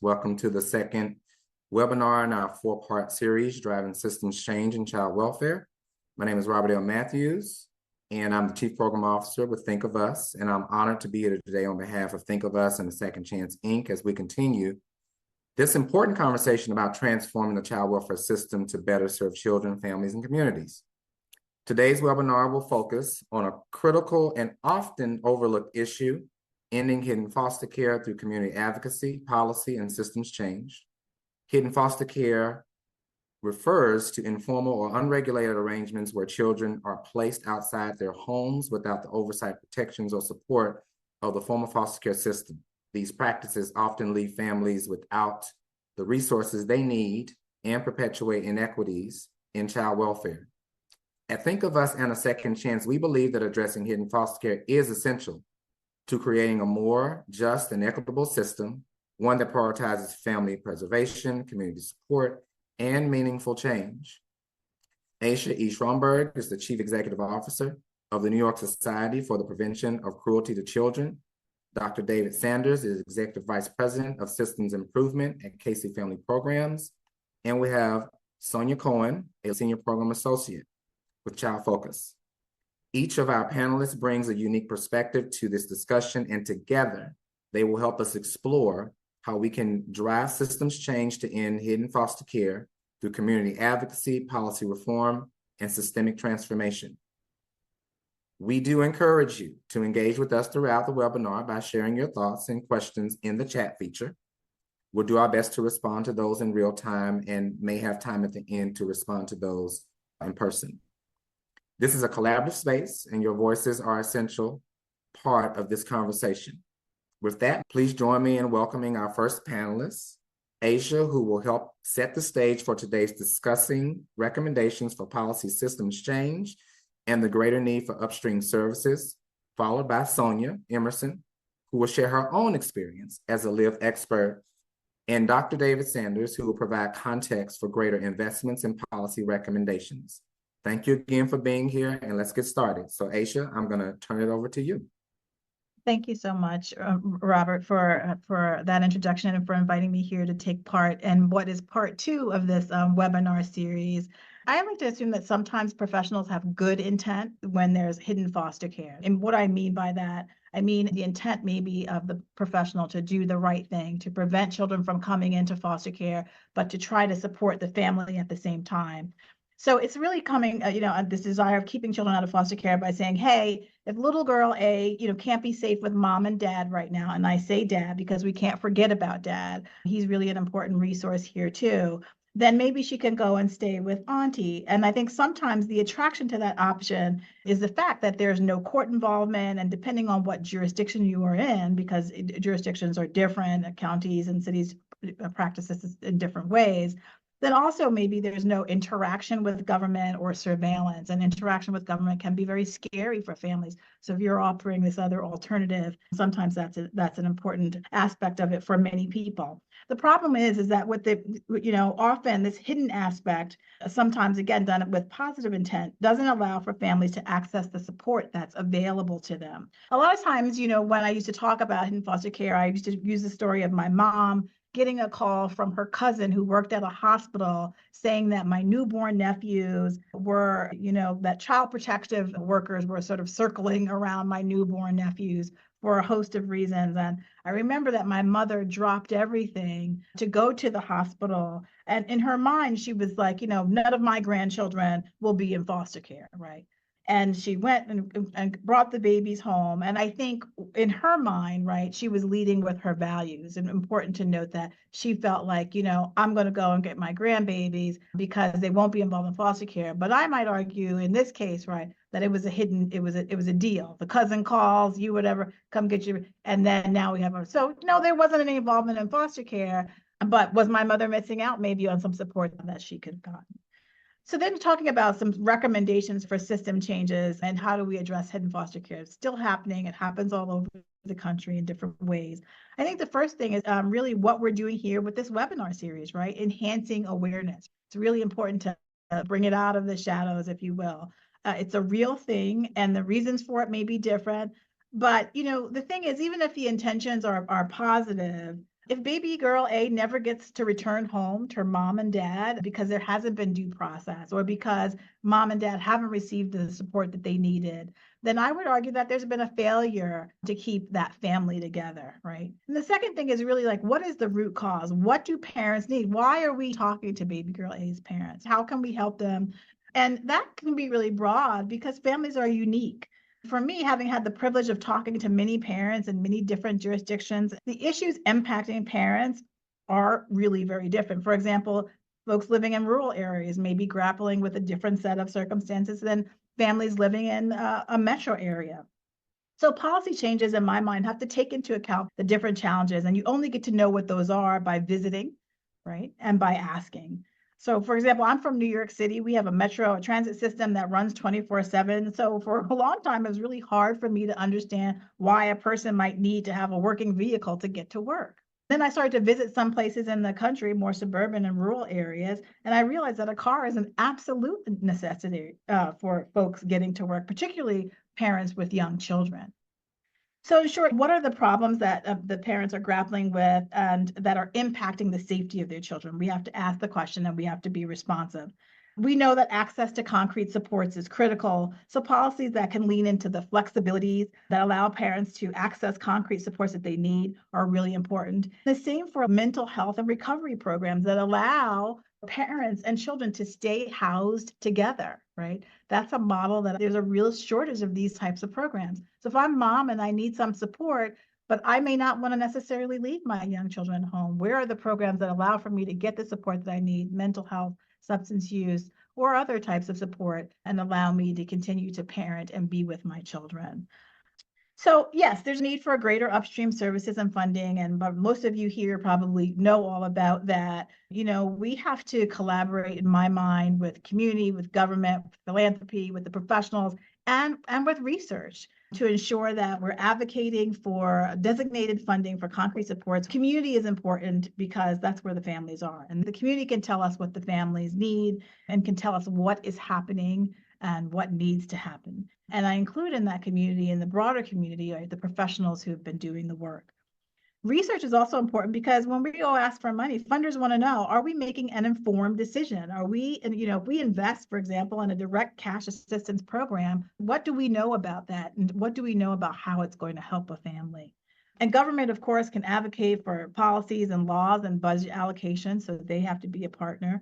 Welcome to the second webinar in our four-part series, Driving Systems Change in Child Welfare. My name is Robert L. Matthews, and I'm the Chief Program Officer with Think of Us, and I'm honored to be here today on behalf of Think of Us and the Second Chance, Inc. as we continue this important conversation about transforming the child welfare system to better serve children, families, and communities. Today's webinar will focus on a critical and often overlooked issue: ending hidden foster care through community advocacy, policy, and systems change. Hidden foster care refers to informal or unregulated arrangements where children are placed outside their homes without the oversight, protections, or support of the formal foster care system. These practices often leave families without the resources they need and perpetuate inequities in child welfare. At Think of Us and a Second Chance, we believe that addressing hidden foster care is essential to creating a more just and equitable system, one that prioritizes family preservation, community support, and meaningful change. Aysha E. Schomburg is the Chief Executive Officer of the New York Society for the Prevention of Cruelty to Children. Dr. David Sanders is Executive Vice President of Systems Improvement at Casey Family Programs. And we have Sonia Cohen, a Senior Program Associate with Child Focus. Each of our panelists brings a unique perspective to this discussion, and together they will help us explore how we can drive systems change to end hidden foster care through community advocacy, policy reform, and systemic transformation. We do encourage you to engage with us throughout the webinar by sharing your thoughts and questions in the chat feature. We'll do our best to respond to those in real time and may have time at the end to respond to those in person. This is a collaborative space, and your voices are an essential part of this conversation. With that, please join me in welcoming our first panelist, Aysha, who will help set the stage for today's discussing recommendations for policy systems change and the greater need for upstream services, followed by Sonia Emerson, who will share her own experience as a lived expert, and Dr. David Sanders, who will provide context for greater investments and policy recommendations. Thank you again for being here, and let's get started. So Aysha, I'm going to turn it over to you. Thank you so much, Robert, for that introduction and for inviting me here to take part in what is part two of this webinar series. I like to assume that sometimes professionals have good intent when there's hidden foster care. And what I mean by that, I mean the intent maybe of the professional to do the right thing, to prevent children from coming into foster care, but to try to support the family at the same time. So it's really coming, this desire of keeping children out of foster care by saying, hey, if little girl A, can't be safe with mom and dad right now, and I say dad because we can't forget about dad, he's really an important resource here too, then maybe she can go and stay with auntie. And I think sometimes the attraction to that option is the fact that there's no court involvement, and depending on what jurisdiction you are in, because jurisdictions are different, counties and cities practice this in different ways, then also maybe there's no interaction with government or surveillance, and interaction with government can be very scary for families. So if you're offering this other alternative, sometimes that's an important aspect of it for many people. The problem is that with often this hidden aspect, sometimes again done with positive intent, doesn't allow for families to access the support that's available to them. A lot of times, when I used to talk about hidden foster care, I used to use the story of my mom getting a call from her cousin who worked at a hospital saying that my newborn nephews were, that child protective workers were sort of circling around my newborn nephews for a host of reasons. And I remember that my mother dropped everything to go to the hospital. And in her mind, she was like, none of my grandchildren will be in foster care, right? And she went and brought the babies home. And I think in her mind, right, she was leading with her values. And important to note that she felt like, I'm going to go and get my grandbabies because they won't be involved in foster care. But I might argue in this case, right, that it was a deal. The cousin calls, you whatever, come get you. And then now we have so no, there wasn't any involvement in foster care. But was my mother missing out maybe on some support that she could have gotten? So then talking about some recommendations for system changes and how do we address hidden foster care. It's still happening. It happens all over the country in different ways. I think the first thing is really what we're doing here with this webinar series, right? Enhancing awareness. It's really important to bring it out of the shadows, if you will. It's a real thing, and the reasons for it may be different. But, the thing is, even if the intentions are positive, If baby girl A never gets to return home to her mom and dad because there hasn't been due process or because mom and dad haven't received the support that they needed, then I would argue that there's been a failure to keep that family together, right? And the second thing is really like, what is the root cause? What do parents need? Why are we talking to baby girl A's parents? How can we help them? And that can be really broad because families are unique. For me, having had the privilege of talking to many parents in many different jurisdictions, the issues impacting parents are really very different. For example, folks living in rural areas may be grappling with a different set of circumstances than families living in a metro area. So policy changes, in my mind, have to take into account the different challenges, and you only get to know what those are by visiting, right, and by asking. So, for example, I'm from New York City. We have a metro transit system that runs 24/7. So, for a long time, it was really hard for me to understand why a person might need to have a working vehicle to get to work. Then I started to visit some places in the country, more suburban and rural areas, and I realized that a car is an absolute necessity for folks getting to work, particularly parents with young children. So in short, what are the problems that the parents are grappling with and that are impacting the safety of their children? We have to ask the question and we have to be responsive. We know that access to concrete supports is critical, so policies that can lean into the flexibilities that allow parents to access concrete supports that they need are really important. The same for mental health and recovery programs that allow parents and children to stay housed together, right? That's a model that there's a real shortage of these types of programs. So if I'm mom and I need some support, but I may not want to necessarily leave my young children home, where are the programs that allow for me to get the support that I need, mental health, substance use, or other types of support, and allow me to continue to parent and be with my children? So yes, there's a need for a greater upstream services and funding, and but most of you here probably know all about that. We have to collaborate, in my mind, with community, with government, with philanthropy, with the professionals, and with research to ensure that we're advocating for designated funding for concrete supports. Community is important because that's where the families are, and the community can tell us what the families need and can tell us what is happening and what needs to happen. And I include in that community, in the broader community, the professionals who've been doing the work. Research is also important because when we go ask for money, funders want to know, are we making an informed decision? Are we, and if we invest, for example, in a direct cash assistance program, what do we know about that? And what do we know about how it's going to help a family? And government, of course, can advocate for policies and laws and budget allocation, so they have to be a partner.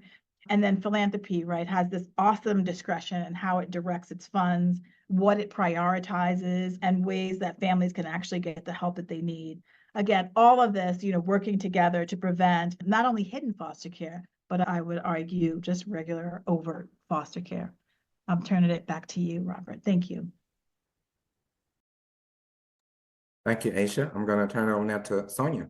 And then philanthropy, right, has this awesome discretion in how it directs its funds, what it prioritizes, and ways that families can actually get the help that they need. Again, all of this, working together to prevent not only hidden foster care, but I would argue just regular overt foster care. I'm turning it back to you, Robert. Thank you. Thank you, Aysha. I'm going to turn it over now to Sonia.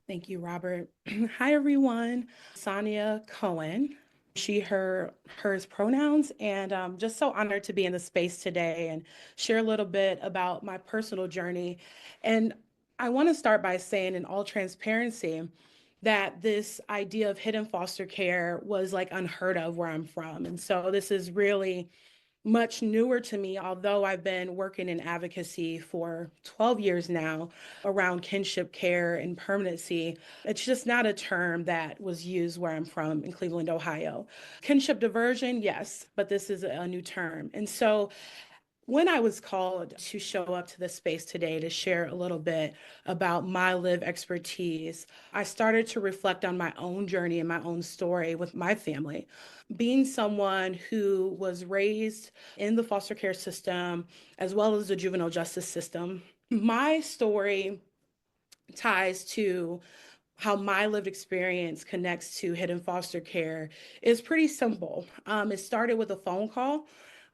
Thank you, Robert. Hi, everyone. Sonia Cohen. She, her, hers pronouns, and I'm just so honored to be in the space today and share a little bit about my personal journey. And I want to start by saying, in all transparency, that this idea of hidden foster care was like unheard of where I'm from. And so this is really much newer to me, although I've been working in advocacy for 12 years now around kinship care and permanency. It's just not a term that was used where I'm from in Cleveland, Ohio. Kinship diversion, yes, but this is a new term. And so when I was called to show up to this space today to share a little bit about my lived expertise, I started to reflect on my own journey and my own story with my family. Being someone who was raised in the foster care system as well as the juvenile justice system, my story ties to how my lived experience connects to hidden foster care is pretty simple. It started with a phone call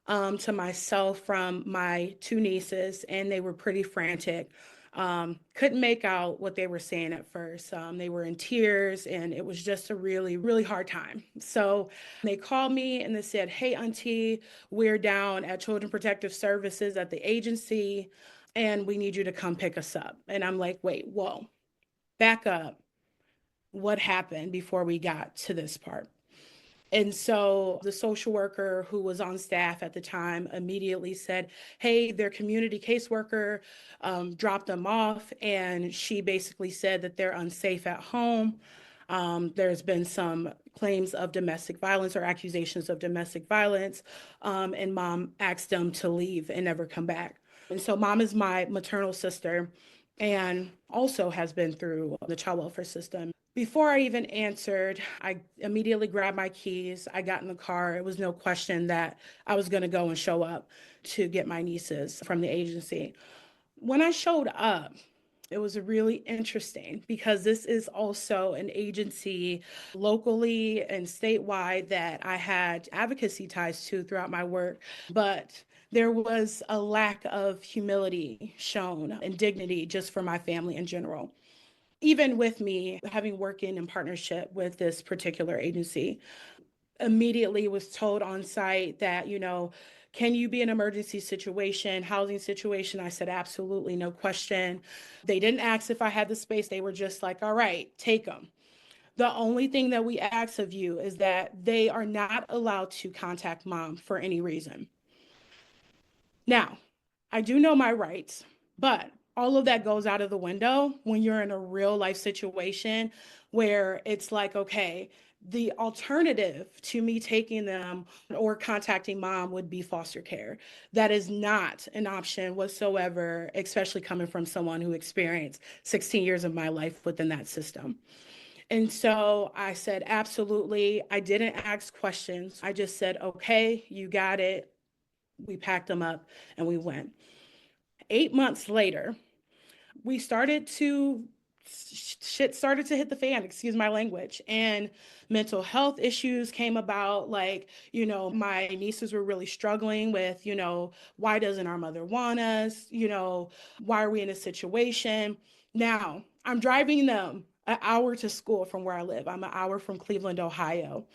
to myself from my two nieces, and they were pretty frantic. Couldn't make out what they were saying at first. They were in tears, and it was just a really, really hard time. So they called me and they said, "Hey, Auntie, we're down at Children Protective Services at the agency, and we need you to come pick us up." And I'm like, "Wait, whoa, back up. What happened before we got to this part?" And so the social worker who was on staff at the time immediately said, hey, their community caseworker dropped them off. And she basically said that they're unsafe at home. There's been some claims of domestic violence or accusations of domestic violence. And mom asked them to leave and never come back. And so mom is my maternal sister and also has been through the child welfare system. Before I even answered, I immediately grabbed my keys. I got in the car. It was no question that I was going to go and show up to get my nieces from the agency. When I showed up, it was really interesting because this is also an agency locally and statewide that I had advocacy ties to throughout my work, but there was a lack of humility shown and dignity just for my family in general. Even with me having working in partnership with this particular agency, immediately was told on site that, can you be an emergency situation, housing situation? I said, absolutely, no question. They didn't ask if I had the space. They were just like, all right, take them. The only thing that we ask of you is that they are not allowed to contact mom for any reason. Now, I do know my rights, but all of that goes out of the window when you're in a real life situation where it's like, okay, the alternative to me taking them or contacting mom would be foster care. That is not an option whatsoever, especially coming from someone who experienced 16 years of my life within that system. And so I said, absolutely. I didn't ask questions. I just said, okay, you got it. We packed them up and we went. 8 months later, shit started to hit the fan, excuse my language, and mental health issues came about. Like, my nieces were really struggling with, why doesn't our mother want us? Why are we in a situation? Now, I'm driving them an hour to school from where I live. I'm an hour from Cleveland, Ohio.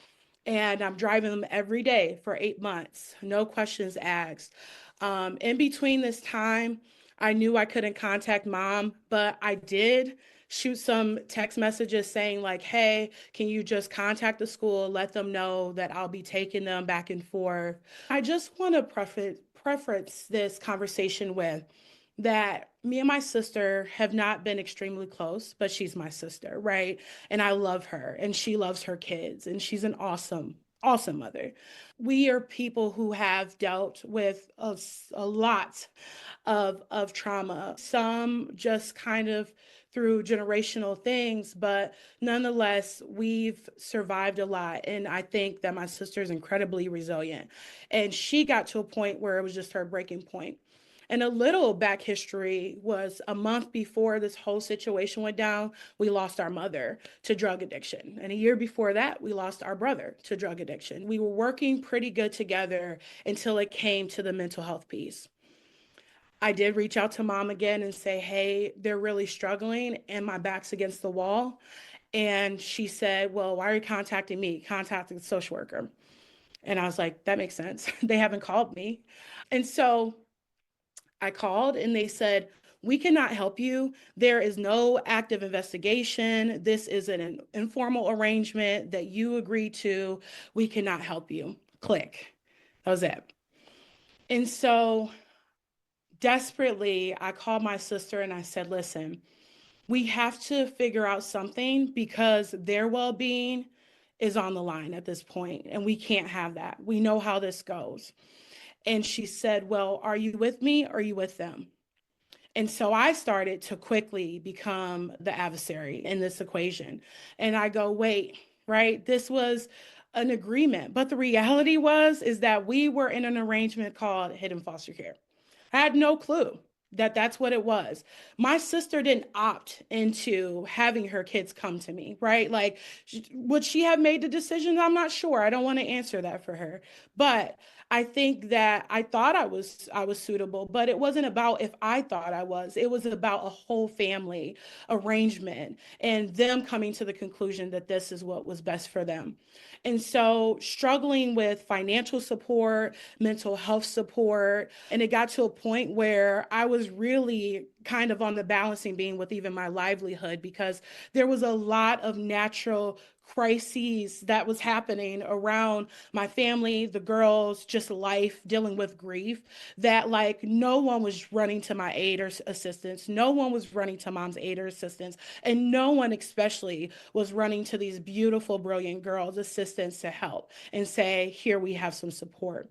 And I'm driving them every day for 8 months, no questions asked. In between this time, I knew I couldn't contact mom, but I did shoot some text messages saying like, hey, can you just contact the school, let them know that I'll be taking them back and forth. I just want to preference this conversation with that me and my sister have not been extremely close, but she's my sister, right? And I love her and she loves her kids and she's an awesome, awesome mother. We are people who have dealt with a lot of trauma, some just kind of through generational things, but nonetheless, we've survived a lot. And I think that my sister is incredibly resilient. And she got to a point where it was just her breaking point. And a little back history was a month before this whole situation went down, we lost our mother to drug addiction. And a year before that, we lost our brother to drug addiction. We were working pretty good together until it came to the mental health piece. I did reach out to mom again and say, hey, they're really struggling and my back's against the wall. And she said, well, why are you contacting me? Contacting the social worker. And I was like, that makes sense. They haven't called me. And so I called and they said, we cannot help you. There is no active investigation. This is an informal arrangement that you agreed to. We cannot help you. Click. That was it. And so desperately, I called my sister and I said, listen, we have to figure out something because their well-being is on the line at this point, and we can't have that. We know how this goes. And she said, well, are you with me or are you with them? And so I started to quickly become the adversary in this equation. And I go, wait, right? This was an agreement. But the reality is that we were in an arrangement called hidden foster care. I had no clue that that's what it was. My sister didn't opt into having her kids come to me, right? Like, would she have made the decision? I'm not sure. I don't want to answer that for her. But I think that I thought I was suitable, but it wasn't about if I thought I was. It was about a whole family arrangement and them coming to the conclusion that this is what was best for them. And so struggling with financial support, mental health support, and it got to a point where I was was really kind of on the balancing beam with even my livelihood, because there was a lot of natural crises that was happening around my family, the girls, just life, dealing with grief, that like no one was running to my aid or assistance. No one was running to mom's aid or assistance. And no one especially was running to these beautiful, brilliant girls' assistance to help and say, here, we have some support.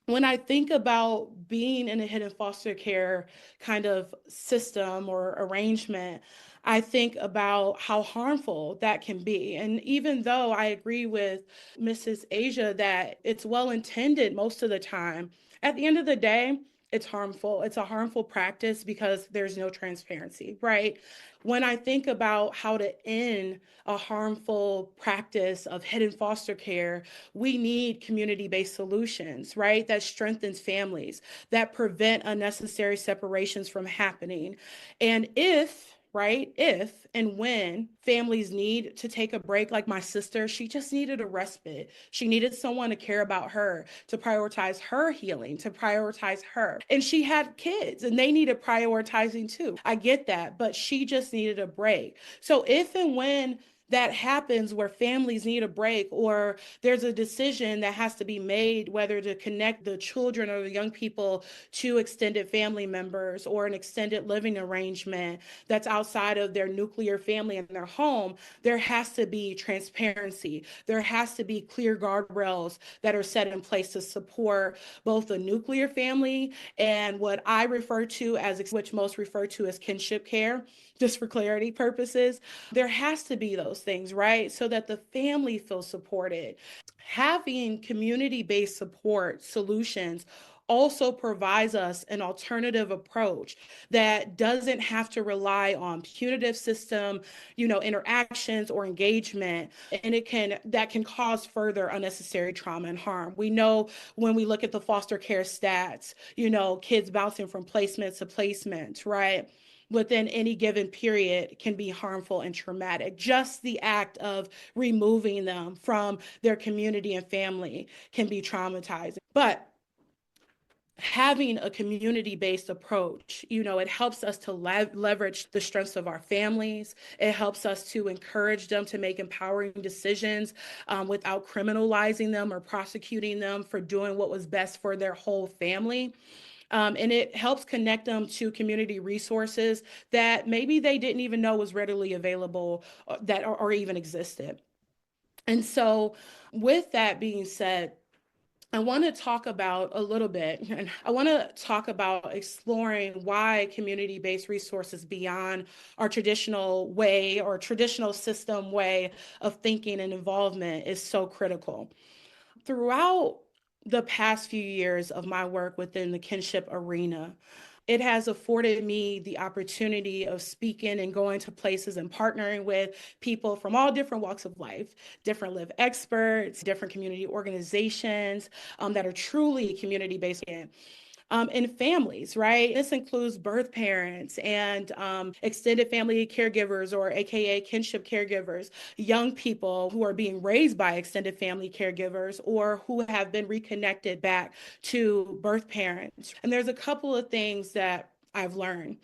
When I think about being in a hidden foster care kind of system or arrangement, I think about how harmful that can be. And even though I agree with Mrs. Aysha that it's well intended most of the time, at the end of the day, it's harmful. It's a harmful practice because there's no transparency, right? When I think about how to end a harmful practice of hidden foster care, we need community-based solutions, right? That strengthens families, that prevent unnecessary separations from happening. And if and when families need to take a break, like my sister, she just needed a respite. She needed someone to care about her, to prioritize her healing, to prioritize her. And she had kids and they needed prioritizing too. I get that, but she just needed a break. So if and when that happens, where families need a break, or there's a decision that has to be made whether to connect the children or the young people to extended family members or an extended living arrangement that's outside of their nuclear family and their home, there has to be transparency. There has to be clear guardrails that are set in place to support both the nuclear family and what I refer to as, which most refer to as kinship care, just for clarity purposes. There has to be those things, right? So that the family feels supported. Having community-based support solutions also provides us an alternative approach that doesn't have to rely on punitive system, interactions or engagement, and that can cause further unnecessary trauma and harm. We know when we look at the foster care stats, kids bouncing from placement to placement, right? Within any given period can be harmful and traumatic. Just the act of removing them from their community and family can be traumatizing. But having a community-based approach, it helps us to leverage the strengths of our families. It helps us to encourage them to make empowering decisions without criminalizing them or prosecuting them for doing what was best for their whole family. And it helps connect them to community resources that maybe they didn't even know was readily available, or even existed. And so with that being said, I want to talk about a little bit, and I want to talk about exploring why community-based resources beyond our traditional way or traditional system way of thinking and involvement is so critical. Throughout the past few years of my work within the kinship arena, it has afforded me the opportunity of speaking and going to places and partnering with people from all different walks of life, different live experts, different community organizations that are truly community-based. And families, right? This includes birth parents and extended family caregivers, or AKA kinship caregivers, young people who are being raised by extended family caregivers or who have been reconnected back to birth parents. And there's a couple of things that I've learned.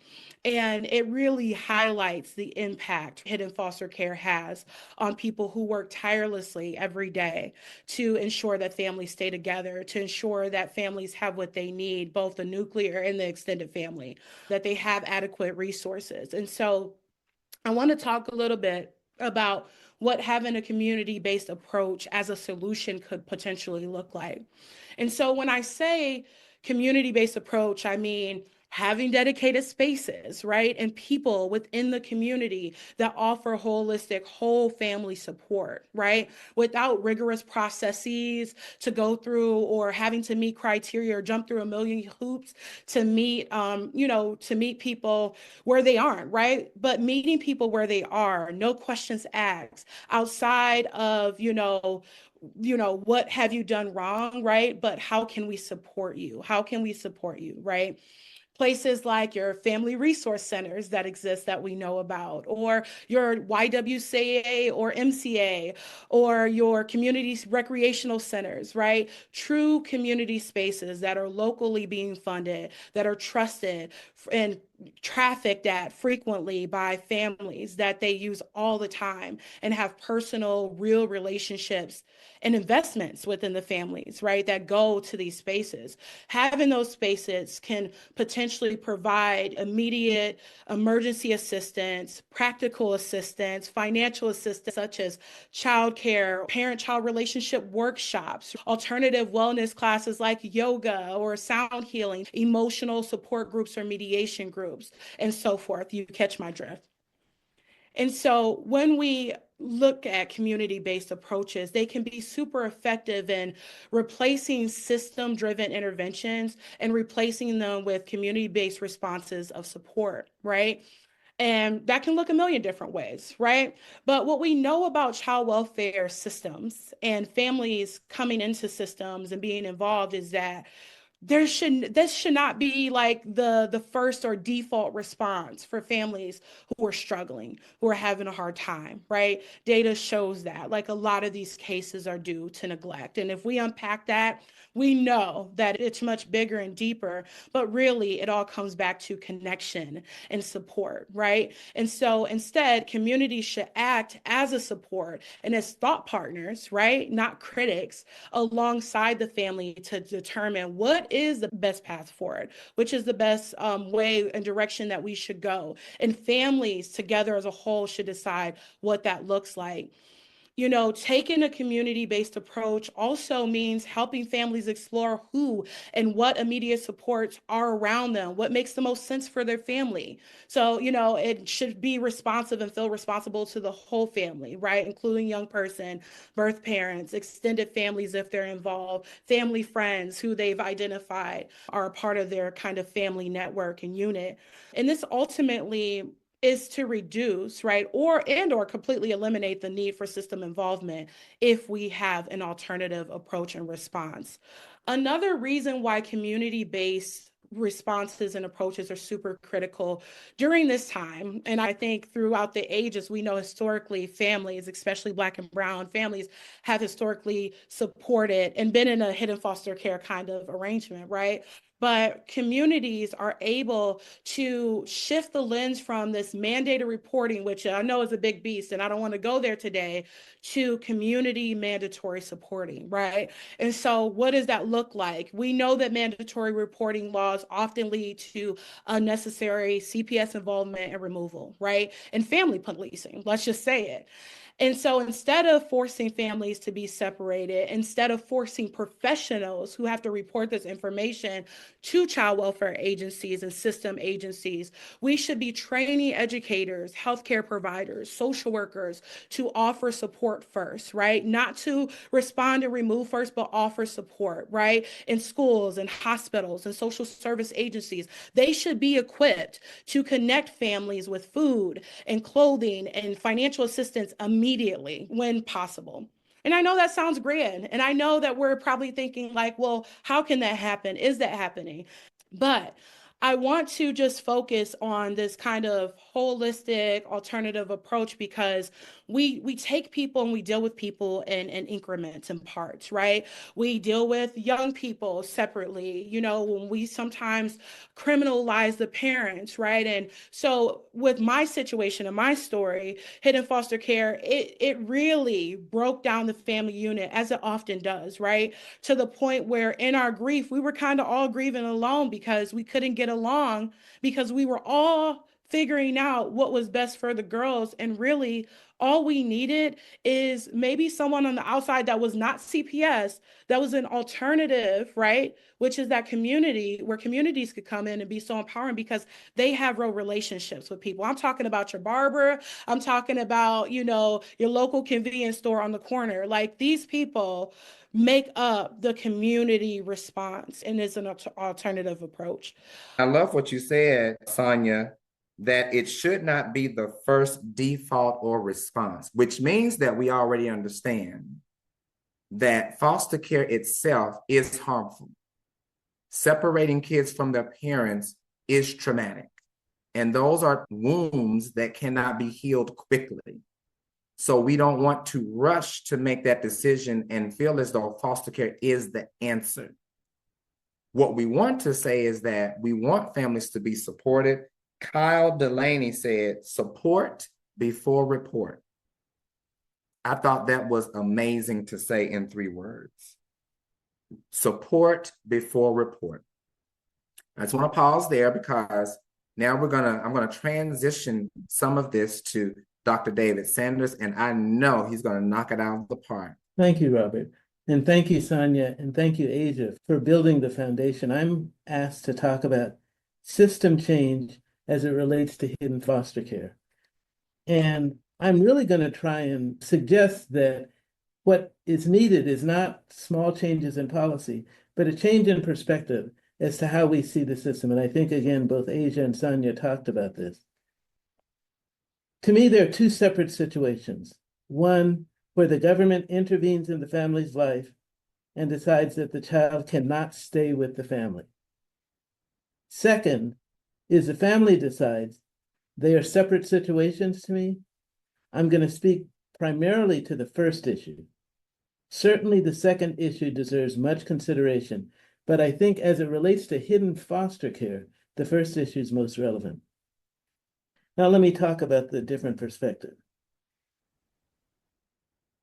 And it really highlights the impact hidden foster care has on people who work tirelessly every day to ensure that families stay together, to ensure that families have what they need, both the nuclear and the extended family, that they have adequate resources. And so I want to talk a little bit about what having a community-based approach as a solution could potentially look like. And so when I say community-based approach, I mean having dedicated spaces, right? And people within the community that offer holistic, whole family support, right? Without rigorous processes to go through or having to meet criteria or jump through a million hoops to meet, to meet people where they aren't, right? But meeting people where they are, no questions asked, outside of, what have you done wrong, right? But how can we support you? How can we support you, right? Places like your family resource centers that exist that we know about, or your YWCA or MCA, or your community recreational centers, right? True community spaces that are locally being funded, that are trusted and trafficked at frequently by families that they use all the time, and have personal, real relationships and investments within the families, right, that go to these spaces. Having those spaces can potentially provide immediate emergency assistance, practical assistance, financial assistance, such as childcare, parent-child relationship workshops, alternative wellness classes like yoga or sound healing, emotional support groups or mediation groups, and so forth. You catch my drift. And so when we look at community-based approaches, they can be super effective in replacing system-driven interventions and replacing them with community-based responses of support, right? And that can look a million different ways, right? But what we know about child welfare systems and families coming into systems and being involved is that this should not be like the first or default response for families who are struggling, who are having a hard time, right? Data shows that like a lot of these cases are due to neglect. And if we unpack that, we know that it's much bigger and deeper, but really it all comes back to connection and support, right? And so instead, communities should act as a support and as thought partners, right? Not critics, alongside the family to determine what is the best path forward, which is the best way and direction that we should go. And families together as a whole should decide what that looks like. You know, taking a community-based approach also means helping families explore who and what immediate supports are around them, what makes the most sense for their family. So, you know, it should be responsive and feel responsible to the whole family, right? Including young person, birth parents, extended families if they're involved, family friends who they've identified are a part of their kind of family network and unit. And this ultimately is to reduce, right, or completely eliminate the need for system involvement if we have an alternative approach and response. Another reason why community-based responses and approaches are super critical during this time, and I think throughout the ages, we know historically families, especially Black and Brown families, have historically supported and been in a hidden foster care kind of arrangement, right? But communities are able to shift the lens from this mandated reporting, which I know is a big beast, and I don't want to go there today, to community mandatory supporting, right? And so what does that look like? We know that mandatory reporting laws often lead to unnecessary CPS involvement and removal, right? And family policing, let's just say it. And so instead of forcing families to be separated, instead of forcing professionals who have to report this information to child welfare agencies and system agencies, we should be training educators, healthcare providers, social workers to offer support first, right? Not to respond and remove first, but offer support, right? In schools and hospitals and social service agencies, they should be equipped to connect families with food and clothing and financial assistance immediately when possible. And I know that sounds grand. And I know that we're probably thinking like, well, how can that happen? Is that happening? But I want to just focus on this kind of holistic alternative approach because we take people and we deal with people in increments and parts, right? We deal with young people separately, you know, when we sometimes criminalize the parents, right? And so with my situation and my story, hidden foster care, it really broke down the family unit as it often does, right? To the point where in our grief, we were kind of all grieving alone because we couldn't get along because we were all figuring out what was best for the girls. And really, all we needed is maybe someone on the outside that was not CPS, that was an alternative, right? Which is that community where communities could come in and be so empowering because they have real relationships with people. I'm talking about your barber. I'm talking about, you know, your local convenience store on the corner. Like these people make up the community response and is an alternative approach. I love what you said, Sonia, that it should not be the first default or response, which means that we already understand that foster care itself is harmful. Separating kids from their parents is traumatic. And those are wounds that cannot be healed quickly. So we don't want to rush to make that decision and feel as though foster care is the answer. What we want to say is that we want families to be supported. Kyle Delaney said, support before report. I thought that was amazing to say in 3 words. Support before report. I just want to pause there because now I'm gonna transition some of this to Dr. David Sanders, and I know he's gonna knock it out of the park. Thank you, Robert. And thank you, Sonia, and thank you, Aysha, for building the foundation. I'm asked to talk about system change as it relates to hidden foster care. And I'm really going to try and suggest that what is needed is not small changes in policy, but a change in perspective as to how we see the system. And I think, again, both Aysha and Sonia talked about this. To me, there are 2 separate situations. One, where the government intervenes in the family's life and decides that the child cannot stay with the family. Second, is the family decides they are separate situations to me. I'm going to speak primarily to the first issue. Certainly the second issue deserves much consideration, but I think as it relates to hidden foster care, the first issue is most relevant. Now let me talk about the different perspective.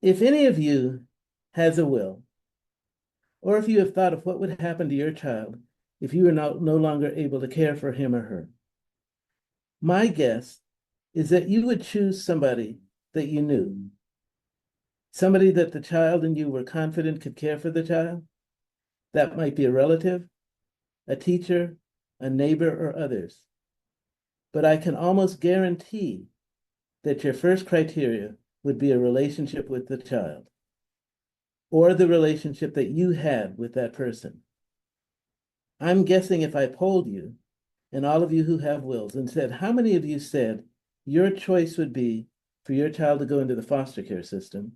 If any of you has a will, or if you have thought of what would happen to your child if you were no longer able to care for him or her, my guess is that you would choose somebody that you knew, somebody that the child and you were confident could care for the child. That might be a relative, a teacher, a neighbor, or others. But I can almost guarantee that your first criteria would be a relationship with the child, or the relationship that you had with that person. I'm guessing if I polled you, and all of you who have wills, and said, how many of you said your choice would be for your child to go into the foster care system,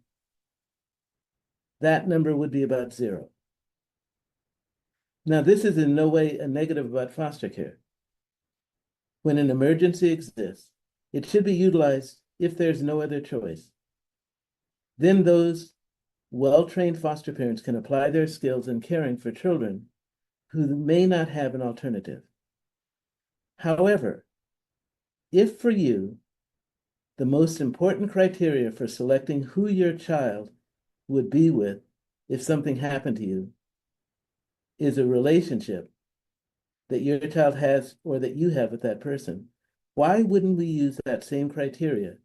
that number would be about 0. Now, this is in no way a negative about foster care. When an emergency exists, it should be utilized if there's no other choice. Then those well-trained foster parents can apply their skills in caring for children who may not have an alternative. However, if for you, the most important criteria for selecting who your child would be with if something happened to you is a relationship that your child has or that you have with that person, why wouldn't we use that same criteria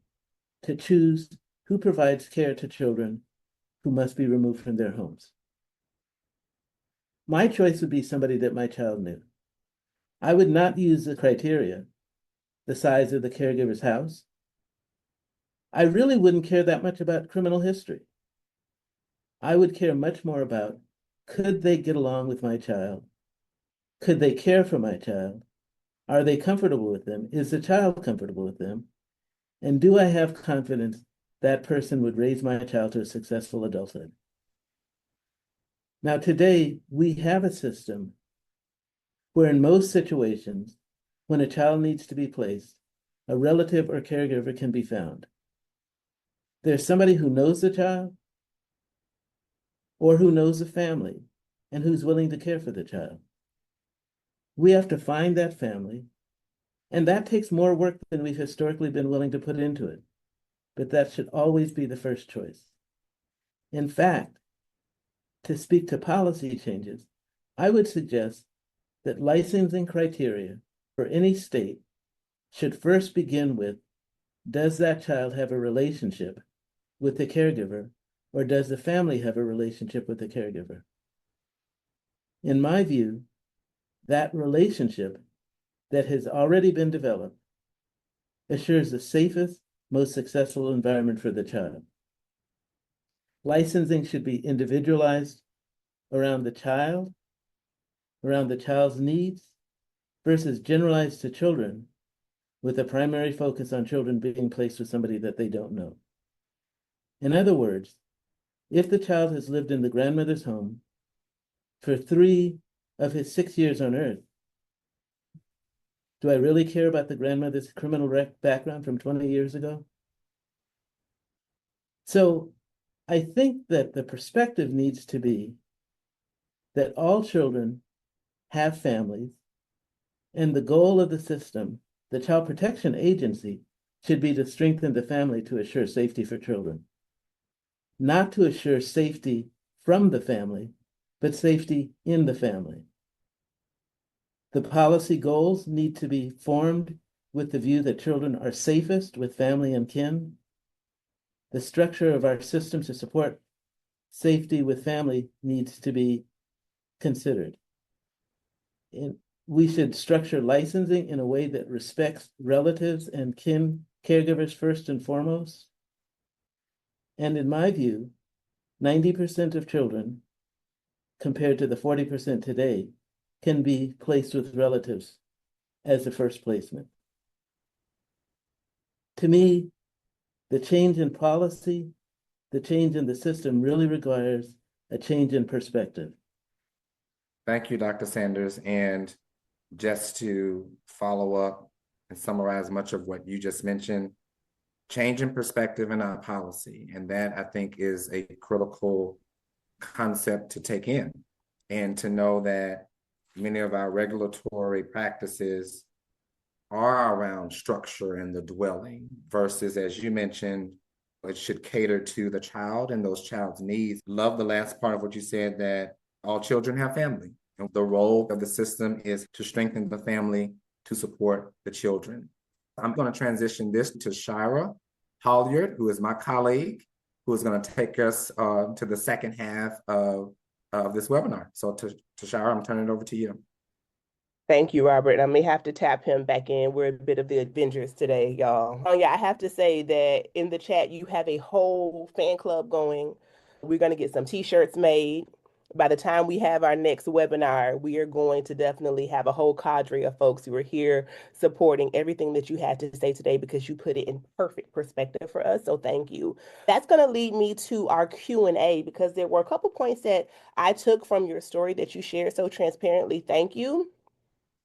to choose who provides care to children who must be removed from their homes? My choice would be somebody that my child knew. I would not use the criteria, the size of the caregiver's house. I really wouldn't care that much about criminal history. I would care much more about, could they get along with my child? Could they care for my child? Are they comfortable with them? Is the child comfortable with them? And do I have confidence that person would raise my child to a successful adulthood? Now, today, we have a system where in most situations, when a child needs to be placed, a relative or caregiver can be found. There's somebody who knows the child or who knows the family and who's willing to care for the child. We have to find that family, and that takes more work than we've historically been willing to put into it. But that should always be the first choice. In fact, to speak to policy changes, I would suggest that licensing criteria for any state should first begin with, does that child have a relationship with the caregiver, or does the family have a relationship with the caregiver? In my view, that relationship that has already been developed assures the safest, most successful environment for the child. Licensing should be individualized around the child, around the child's needs, versus generalized to children with a primary focus on children being placed with somebody that they don't know. In other words, if the child has lived in the grandmother's home for 3 of his 6 years on earth, Do I really care about the grandmother's criminal background from 20 years ago? So I think that the perspective needs to be that all children have families, and the goal of the system, the Child Protection Agency, should be to strengthen the family to assure safety for children, not to assure safety from the family, but safety in the family. The policy goals need to be formed with the view that children are safest with family and kin. The structure of our system to support safety with family needs to be considered. We should structure licensing in a way that respects relatives and kin caregivers first and foremost. And in my view, 90% of children, compared to the 40% today, can be placed with relatives as the first placement. To me, the change in policy, the change in the system really requires a change in perspective. Thank you, Dr. Sanders. And just to follow up and summarize much of what you just mentioned, change in perspective in our policy. And that, I think, is a critical concept to take in, and to know that many of our regulatory practices are around structure and the dwelling versus, as you mentioned, it should cater to the child and those child's needs. Love the last part of what you said, that all children have family. And the role of the system is to strengthen the family to support the children. I'm going to transition this to Tashira Halyard, who is my colleague, who is going to take us to the second half of this webinar. So Tashira, I'm turning it over to you. Thank you, Robert. I may have to tap him back in. We're a bit of the Avengers today, y'all. Oh yeah, I have to say that in the chat, you have a whole fan club going. We're going to get some t-shirts made. By the time we have our next webinar, we are going to definitely have a whole cadre of folks who are here supporting everything that you had to say today, because you put it in perfect perspective for us. So thank you. That's going to lead me to our Q&A, because there were a couple points that I took from your story that you shared so transparently. Thank you.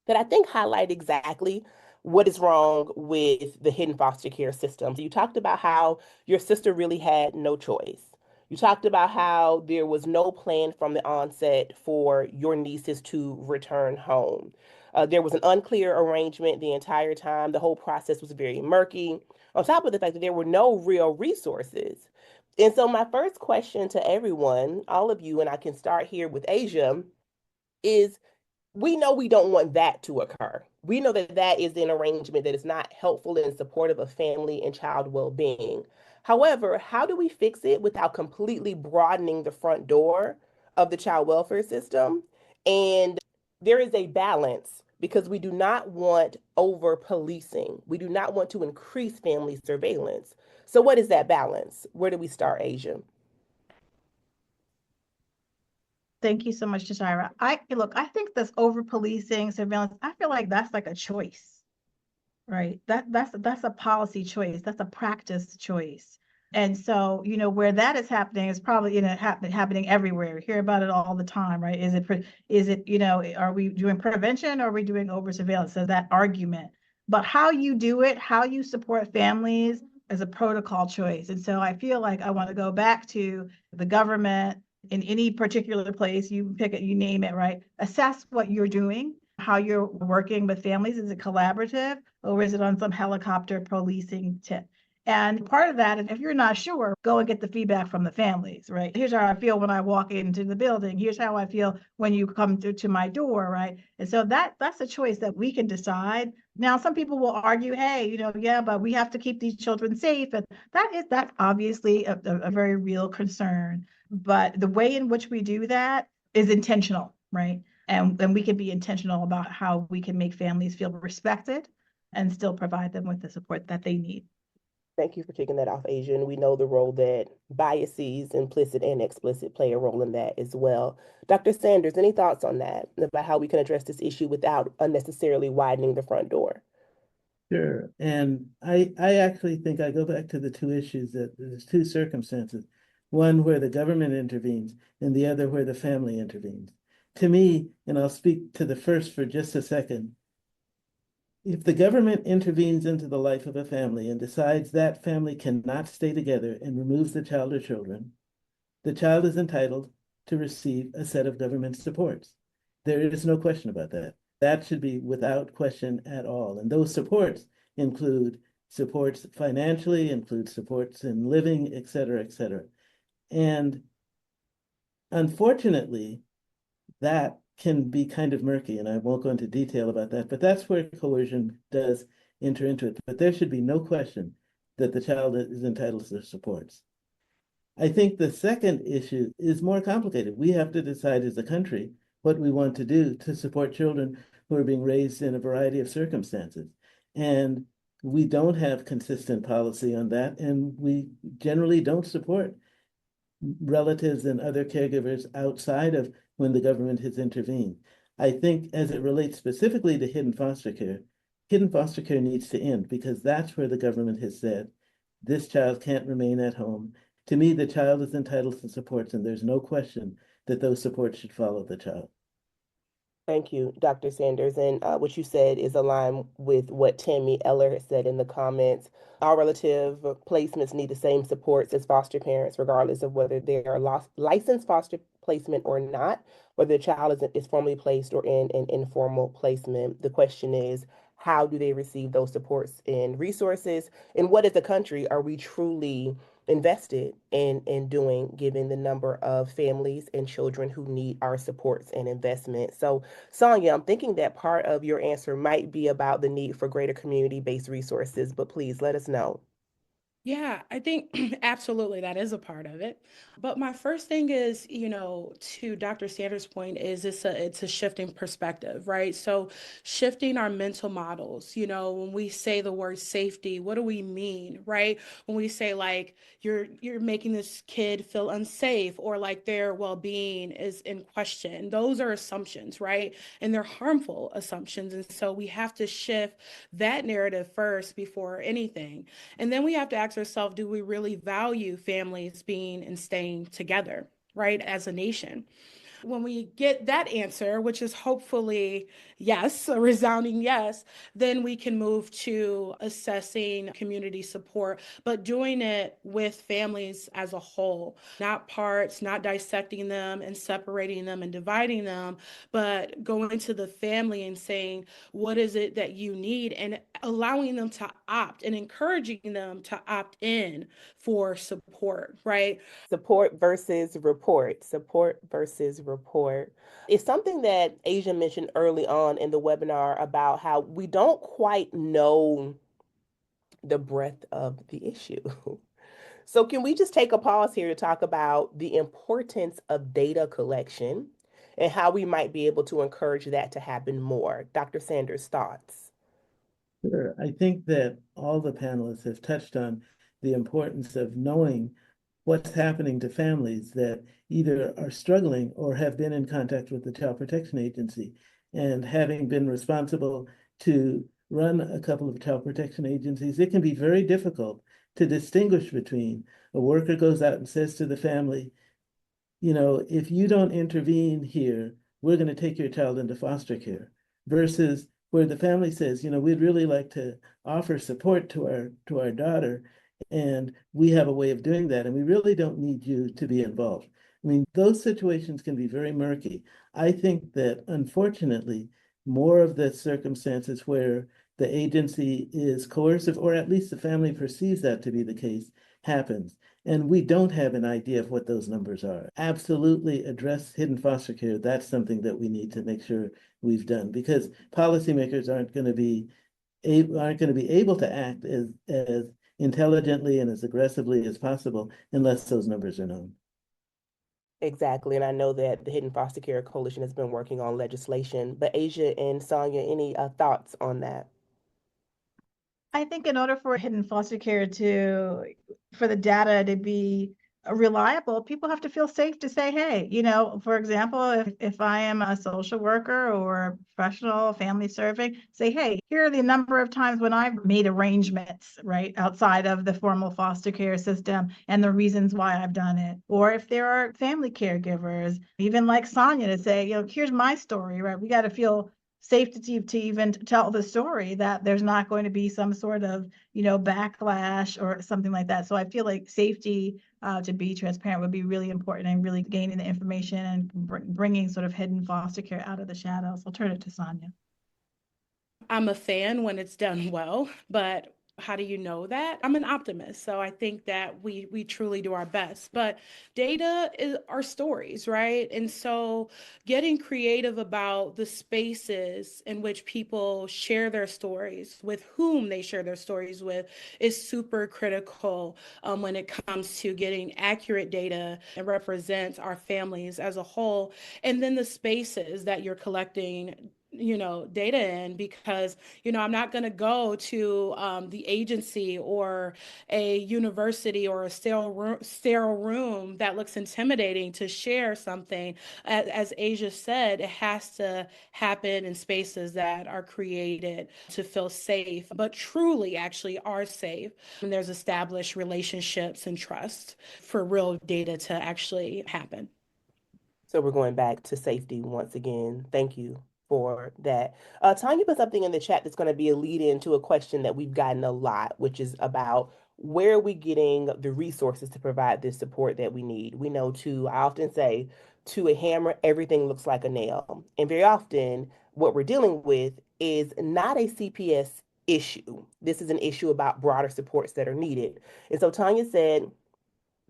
That I think highlight exactly what is wrong with the hidden foster care system. You talked about how your sister really had no choice. You talked about how there was no plan from the onset for your nieces to return home. There was an unclear arrangement the entire time. The whole process was very murky. On top of the fact that there were no real resources. And so my first question to everyone, all of you, and I can start here with Aysha, is we know we don't want that to occur. We know that that is an arrangement that is not helpful and supportive of family and child well-being. However, how do we fix it without completely broadening the front door of the child welfare system? And there is a balance, because we do not want over-policing. We do not want to increase family surveillance. So what is that balance? Where do we start, Aysha? Thank you so much, Tashira. I think this over policing, surveillance, I feel like that's like a choice, right? That's a policy choice. That's a practice choice. And so, where that is happening is probably, happening everywhere. We hear about it all the time, right? Is it, are we doing prevention or are we doing over surveillance? So that argument, but how you do it, how you support families is a protocol choice. And so I feel like I want to go back to the government in any particular place, you pick it, you name it, right? Assess what you're doing, how you're working with families. Is it collaborative or is it on some helicopter policing tip? And part of that, if you're not sure, go and get the feedback from the families, right? Here's how I feel when I walk into the building. Here's how I feel when you come to my door, right? And so that's a choice that we can decide. Now, some people will argue, hey, yeah, but we have to keep these children safe. And that's obviously a very real concern. But the way in which we do that is intentional, right? And we can be intentional about how we can make families feel respected and still provide them with the support that they need. Thank you for taking that off, Aysha. And we know the role that biases, implicit and explicit, play a role in that as well. Dr. Sanders, any thoughts on that, about how we can address this issue without unnecessarily widening the front door? Sure. And I actually think I go back to the two issues, that there's two circumstances. One where the government intervenes and the other where the family intervenes. To me, and I'll speak to the first for just a second, If the government intervenes into the life of a family and decides that family cannot stay together and removes the child or children, the child is entitled to receive a set of government supports. There is no question about that. That should be without question at all. And those supports include supports financially, include supports in living, et cetera, et cetera. And unfortunately, that can be kind of murky, and I won't go into detail about that, but that's where coercion does enter into it. But there should be no question that the child is entitled to supports. I think the second issue is more complicated. We have to decide as a country what we want to do to support children who are being raised in a variety of circumstances. And we don't have consistent policy on that, and we generally don't support relatives and other caregivers outside of when the government has intervened. I think as it relates specifically to hidden foster care needs to end because that's where the government has said this child can't remain at home. To me, the child is entitled to supports, and there's no question that those supports should follow the child. Thank you, Dr. Sanders. And what you said is aligned with what Tammy Eller has said in the comments. All relative placements need the same supports as foster parents, regardless of whether they are licensed foster placement or not, whether the child is formally placed or in an informal placement. The question is, how do they receive those supports and resources? And what as a country are we truly invested in doing, given the number of families and children who need our supports and investment? So, Sonia, I'm thinking that part of your answer might be about the need for greater community-based resources, but please let us know. Yeah, I think absolutely that is a part of it. But my first thing is, to Dr. Sanders' point, is it's a shifting perspective, right? So shifting our mental models, when we say the word safety, what do we mean, right? When we say like you're making this kid feel unsafe or like their well-being is in question, those are assumptions, right? And they're harmful assumptions. And so we have to shift that narrative first before anything. And then we have to ask ourselves, do we really value families being and staying together, right, as a nation? When we get that answer, which is hopefully yes, a resounding yes, then we can move to assessing community support, but doing it with families as a whole, not parts, not dissecting them and separating them and dividing them, but going to the family and saying, what is it that you need? And allowing them to opt and encouraging them to opt in for support, right? Support versus report. Support versus report. It's something that Aysha mentioned early on in the webinar about how we don't quite know the breadth of the issue. So can we just take a pause here to talk about the importance of data collection and how we might be able to encourage that to happen more? Dr. Sanders, thoughts? Sure. I think that all the panelists have touched on the importance of knowing what's happening to families that either are struggling or have been in contact with the Child Protection Agency. And having been responsible to run a couple of Child Protection agencies, it can be very difficult to distinguish between a worker goes out and says to the family, if you don't intervene here, we're going to take your child into foster care, versus where the family says, we'd really like to offer support to our daughter, and we have a way of doing that, and we really don't need you to be involved. I mean, those situations can be very murky. I think that, unfortunately, more of the circumstances where the agency is coercive, or at least the family perceives that to be the case, happens. And we don't have an idea of what those numbers are. Absolutely address hidden foster care. That's something that we need to make sure we've done, because policymakers aren't going to be able to act as intelligently and as aggressively as possible unless those numbers are known. Exactly. And I know that the Hidden Foster Care Coalition has been working on legislation, but Aysha and Sonia, any thoughts on that? I think in order for hidden foster care for the data to be reliable, people have to feel safe to say, hey, for example, if I am a social worker or a professional family serving, say, hey, here are the number of times when I've made arrangements, right, outside of the formal foster care system and the reasons why I've done it. Or if there are family caregivers, even like Sonia, to say, here's my story, right? We got to feel safety to even tell the story, that there's not going to be some sort of, backlash or something like that. So I feel like safety to be transparent would be really important, and really gaining the information and bringing sort of hidden foster care out of the shadows. I'll turn it to Sonia. I'm a fan when it's done well, but how do you know that? I'm an optimist, so I think that we truly do our best. But data is our stories, right? And so getting creative about the spaces in which people share their stories, with whom they share their stories with, is super critical when it comes to getting accurate data and represents our families as a whole. And then the spaces that you're collecting data in, because I'm not going to go to the agency or a university or a sterile room that looks intimidating to share something. As Aysha said, it has to happen in spaces that are created to feel safe, but truly actually are safe, and there's established relationships and trust for real data to actually happen. So we're going back to safety once again. Thank you for that. Tanya put something in the chat that's going to be a lead into a question that we've gotten a lot, which is about where are we getting the resources to provide this support that we need? We know I often say, to a hammer, everything looks like a nail. And very often, what we're dealing with is not a CPS issue. This is an issue about broader supports that are needed. And so Tanya said,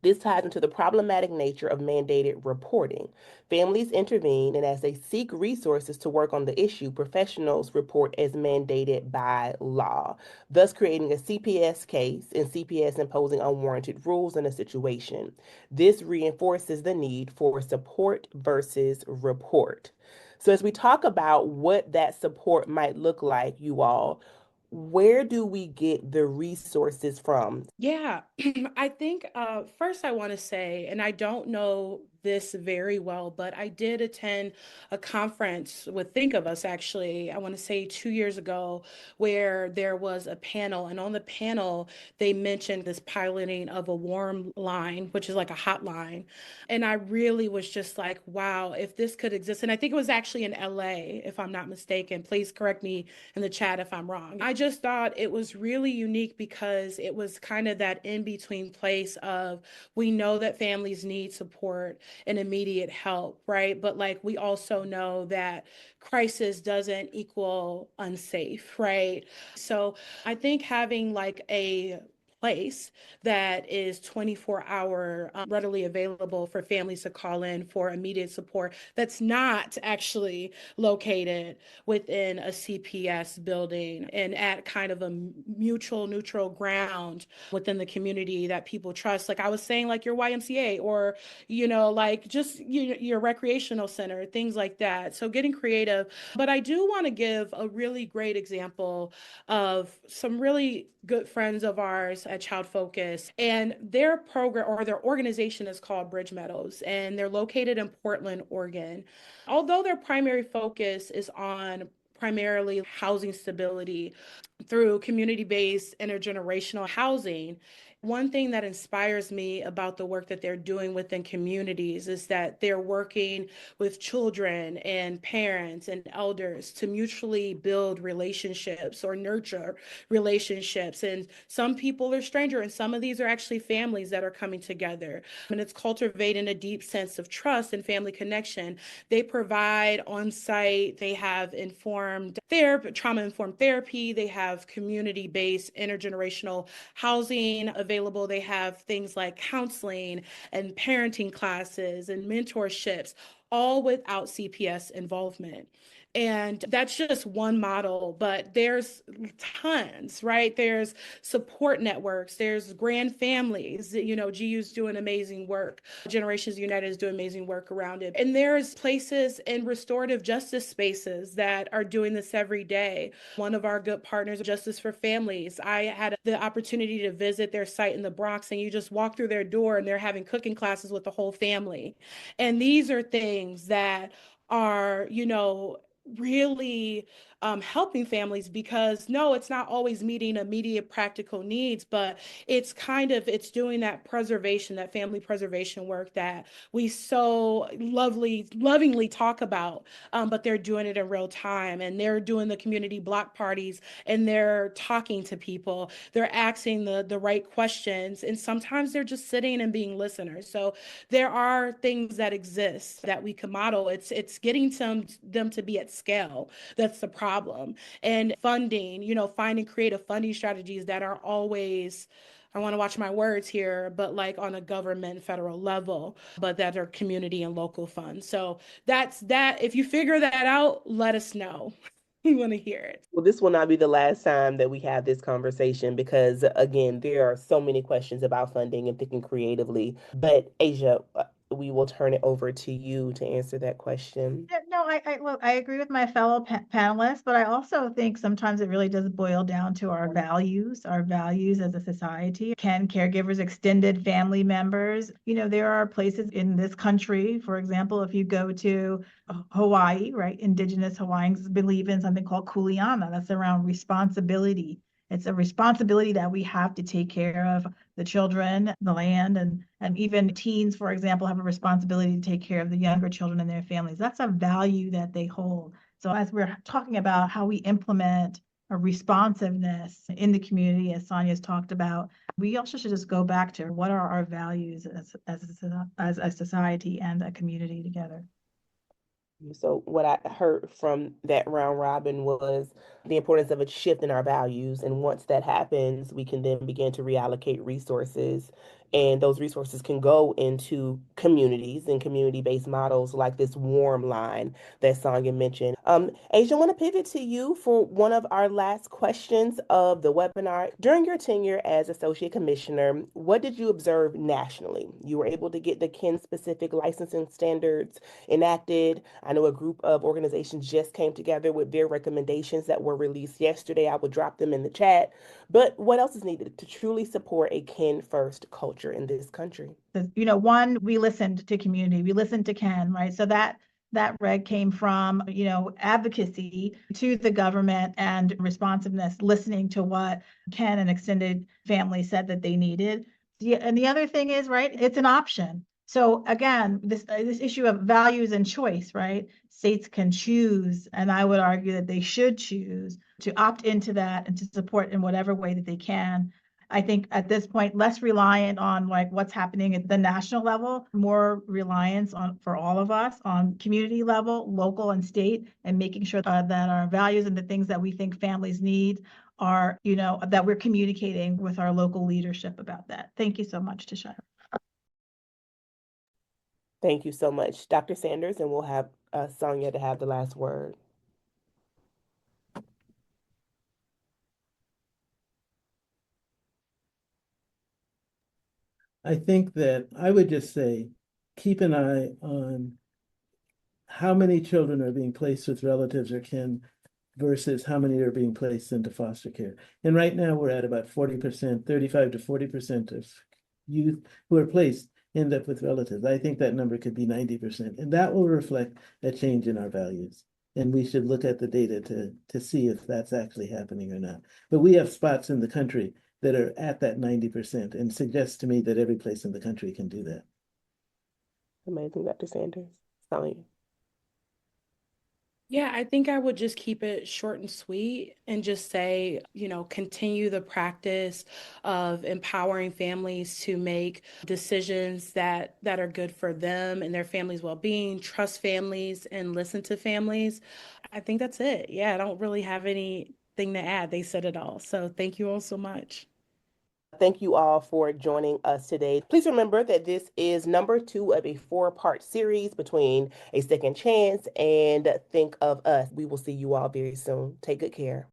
this ties into the problematic nature of mandated reporting. Families intervene, and as they seek resources to work on the issue, professionals report as mandated by law, thus creating a CPS case and CPS imposing unwarranted rules in a situation. This reinforces the need for support versus report. So, as we talk about what that support might look like, you all, where do we get the resources from? Yeah, I think first I want to say, and I don't know this very well, but I did attend a conference with Think of Us, actually, I want to say 2 years ago, where there was a panel. And on the panel, they mentioned this piloting of a warm line, which is like a hotline. And I really was just like, wow, if this could exist. And I think it was actually in LA, if I'm not mistaken. Please correct me in the chat if I'm wrong. I just thought it was really unique because it was kind of that in-between place of, we know that families need support and immediate help, right? But like, we also know that crisis doesn't equal unsafe, right? So I think having like a place that is 24-hour readily available for families to call in for immediate support, that's not actually located within a CPS building and at kind of a mutual neutral ground within the community that people trust. Like I was saying, like your YMCA or, like just your recreational center, things like that. So getting creative. But I do want to give a really great example of some really good friends of ours at Child Focus, and their program or their organization is called Bridge Meadows, and they're located in Portland, Oregon. Although their primary focus is on primarily housing stability through community-based intergenerational housing, one thing that inspires me about the work that they're doing within communities is that they're working with children and parents and elders to mutually build relationships or nurture relationships. And some people are strangers, and some of these are actually families that are coming together. And it's cultivating a deep sense of trust and family connection. They provide on-site, they have informed therapy, trauma-informed therapy, they have community-based intergenerational housing available. They have things like counseling and parenting classes and mentorships, all without CPS involvement. And that's just one model, but there's tons, right? There's support networks, there's grand families, GU's doing amazing work. Generations United is doing amazing work around it. And there's places in restorative justice spaces that are doing this every day. One of our good partners, Justice for Families, I had the opportunity to visit their site in the Bronx, and you just walk through their door and they're having cooking classes with the whole family. And these are things that are, really helping families, because no, it's not always meeting immediate practical needs, but it's doing that preservation, that family preservation work that we so lovingly talk about, but they're doing it in real time, and they're doing the community block parties, and they're talking to people, they're asking the right questions, and sometimes they're just sitting and being listeners. So there are things that exist that we can model. It's getting them to be at scale that's the problem. And funding, finding creative funding strategies that are always, I want to watch my words here, but like on a government federal level, but that are community and local funds. So that's that. If you figure that out, let us know. We want to hear it. Well, this will not be the last time that we have this conversation because, again, there are so many questions about funding and thinking creatively. But Aysha, we will turn it over to you to answer that question. Yeah, no, look, I agree with my fellow panelists, but I also think sometimes it really does boil down to our values as a society. Can caregivers, extended family members, there are places in this country, for example, if you go to Hawaii, right? Indigenous Hawaiians believe in something called kuleana. That's around responsibility. It's a responsibility that we have to take care of the children, the land, and even teens, for example, have a responsibility to take care of the younger children and their families. That's a value that they hold. So as we're talking about how we implement a responsiveness in the community, as Sonia's talked about, we also should just go back to what are our values as a society and a community together. So what I heard from that round robin was the importance of a shift in our values. And once that happens, we can then begin to reallocate resources. And those resources can go into communities and community-based models like this warm line that Sonia mentioned. Aysha, I want to pivot to you for one of our last questions of the webinar. During your tenure as Associate Commissioner, what did you observe nationally? You were able to get the kin-specific licensing standards enacted. I know a group of organizations just came together with their recommendations that were released yesterday. I will drop them in the chat. But what else is needed to truly support a kin-first culture in this country? One, we listened to community, we listened to Ken, right? So that reg came from, advocacy to the government and responsiveness, listening to what Ken and extended family said that they needed. And the other thing is, right, it's an option. So again, this issue of values and choice, right? States can choose, and I would argue that they should choose to opt into that and to support in whatever way that they can. I think at this point, less reliant on like what's happening at the national level, more reliance on, for all of us, on community level, local and state, and making sure that our values and the things that we think families need are, that we're communicating with our local leadership about that. Thank you so much, Tashira. Thank you so much, Dr. Sanders, and we'll have Sonia to have the last word. I think that I would just say, keep an eye on how many children are being placed with relatives or kin versus how many are being placed into foster care. And right now we're at about 40%, 35 to 40% of youth who are placed end up with relatives. I think that number could be 90%, and that will reflect a change in our values. And we should look at the data to see if that's actually happening or not. But we have spots in the country that are at that 90% and suggests to me that every place in the country can do that. Amazing, Dr. Sanders. Sonia. Yeah, I think I would just keep it short and sweet and just say, continue the practice of empowering families to make decisions that are good for them and their families' well-being, trust families and listen to families. I think that's it. Yeah, I don't really have anything to add. They said it all. So thank you all so much. Thank you all for joining us today. Please remember that this is number 2 of a 4-part series between A Second Chance and Think of Us. We will see you all very soon. Take good care.